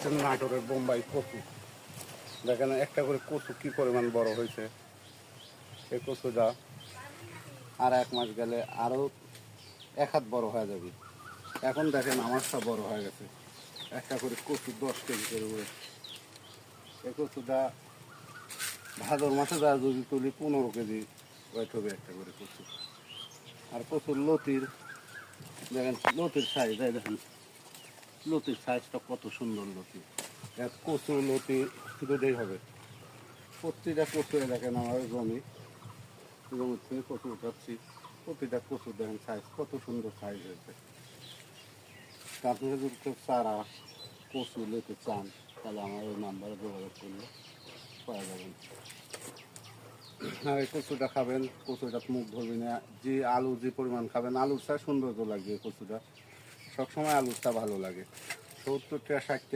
হচ্ছে নাটোরের বোম্বাই কচু। দেখেন একটা করে কচু কি পরিমাণ বড় হয়েছে। এই কচুটা আর 1 মাস গেলে আরও 1 হাত বড় হয়ে যাবে। এখন দেখেন আমারটা বড় হয়ে গেছে। একটা করে কচু 10 কেজি করে ওয়েট। এই কচুটা ভাদর মাসে যা যদি তুলি 15 কেজি ওয়েট হবে একটা করে কচু। আর কচুর লতির দেখেন, লতির সাইজ দেখেন, লতির সাইজটা কত সুন্দর লতি। কচু লতি দুটোই হবে। প্রতিটা কচু দেখেন আমার জমি থেকে কচু উঠাচ্ছি। প্রতিটা কচু দেখেন সাইজ কত সুন্দর সাইজ হয়েছে। আপনারা যদি কেউ চারা কচু নিতে চান তাহলে আমার ওই নাম্বারে যোগাযোগ করলে পাওয়া যাবেন। আর এই কচুটা খাবেন, কচুটা মুখ ধরবি না। যে আলু যে পরিমাণ খাবেন, আলুর চা সৌন্দর্য লাগবে। কচুটা সবসময় আলুর চা ভালো লাগে। 70 থেকে 60